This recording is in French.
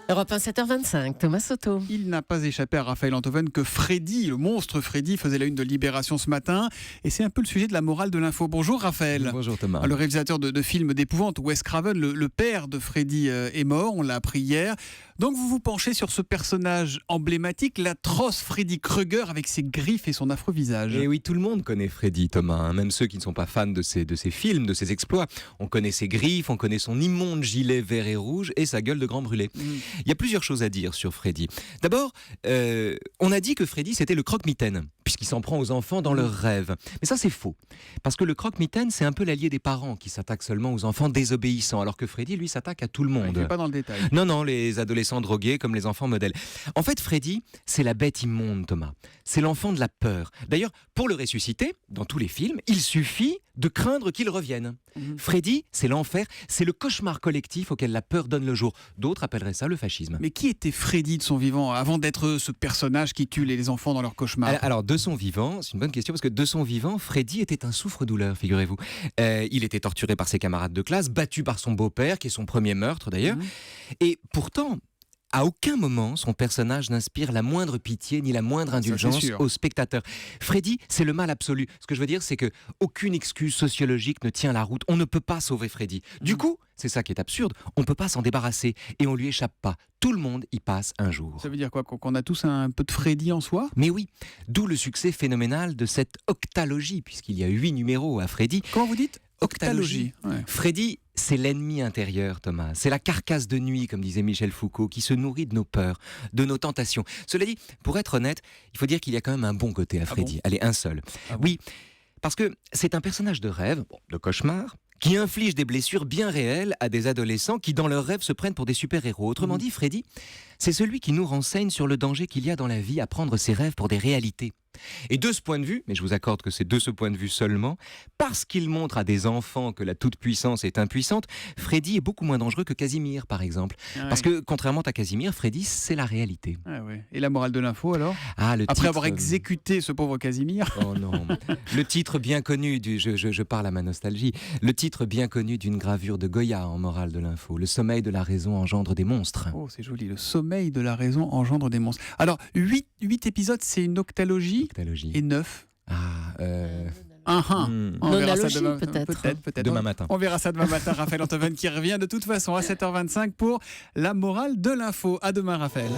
Europe 1, 7h25, Thomas Soto. Il n'a pas échappé à Raphaël Enthoven que Freddy, le monstre Freddy, faisait la une de Libération ce matin. Et c'est un peu le sujet de la morale de l'info. Bonjour Raphaël. Bonjour Thomas. Le réalisateur de films d'épouvante, Wes Craven, le père de Freddy est mort, on l'a appris hier. Donc vous vous penchez sur ce personnage emblématique, l'atroce Freddy Krueger avec ses griffes et son affreux visage. Et oui, tout le monde connaît Freddy, Thomas, même ceux qui ne sont pas fans de ses films, de ses exploits. On connaît ses griffes, on connaît son immonde gilet vert et rouge et sa gueule de grand brûlé. Il y a plusieurs choses à dire sur Freddy. D'abord, on a dit que Freddy c'était le croque-mitaine, puisqu'il s'en prend aux enfants dans leurs rêves. Mais ça c'est faux, parce que le croque-mitaine c'est un peu l'allié des parents qui s'attaquent seulement aux enfants désobéissants, alors que Freddy lui s'attaque à tout le monde. Il n'est pas dans le détail. Non, les adolescents drogués comme les enfants modèles. En fait, Freddy, c'est la bête immonde, Thomas. C'est l'enfant de la peur. D'ailleurs, pour le ressusciter, dans tous les films, il suffit de craindre qu'il revienne. Freddy, c'est l'enfer, c'est le cauchemar collectif auquel la peur donne le jour. D'autres appelleraient ça le fascisme. Mais qui était Freddy de son vivant avant d'être ce personnage qui tue les enfants dans leurs cauchemars? Alors, de son vivant, c'est une bonne question, parce que de son vivant, Freddy était un souffre-douleur, figurez-vous. Il était torturé par ses camarades de classe, battu par son beau-père, qui est son premier meurtre d'ailleurs. Et pourtant, à aucun moment, son personnage n'inspire la moindre pitié ni la moindre indulgence aux spectateurs. Freddy, c'est le mal absolu. Ce que je veux dire, c'est que aucune excuse sociologique ne tient la route. On ne peut pas sauver Freddy. Du coup, c'est ça qui est absurde, on ne peut pas s'en débarrasser et on lui échappe pas. Tout le monde y passe un jour. Ça veut dire quoi? Qu'on a tous un peu de Freddy en soi? Mais oui, d'où le succès phénoménal de cette octalogie, puisqu'il y a 8 numéros à Freddy. Comment vous dites? Octalogie. Ouais. Freddy, c'est l'ennemi intérieur, Thomas. C'est la carcasse de nuit, comme disait Michel Foucault, qui se nourrit de nos peurs, de nos tentations. Cela dit, pour être honnête, il faut dire qu'il y a quand même un bon côté à Freddy. Allez, un seul. Oui, parce que c'est un personnage de rêve, de cauchemar, qui inflige des blessures bien réelles à des adolescents qui, dans leurs rêves, se prennent pour des super-héros. Autrement dit, Freddy, c'est celui qui nous renseigne sur le danger qu'il y a dans la vie à prendre ses rêves pour des réalités. Et de ce point de vue, mais je vous accorde que c'est de ce point de vue seulement, parce qu'il montre à des enfants que la toute-puissance est impuissante, Freddy est beaucoup moins dangereux que Casimir, par exemple. Parce que, contrairement à Casimir, Freddy, c'est la réalité. Et la morale de l'info, alors? Après avoir exécuté ce pauvre Casimir. Oh non. Le titre bien connu, je parle à ma nostalgie, le titre bien connu d'une gravure de Goya en morale de l'info. Le sommeil de la raison engendre des monstres. Oh, c'est joli. Le sommeil de la raison engendre des monstres. Alors, 8 épisodes, c'est une octalogie. Et 9. On verra ça demain, peut-être. Demain matin. On verra ça demain matin. Raphaël Enthoven qui revient de toute façon à 7h25 pour la morale de l'info. À demain, Raphaël.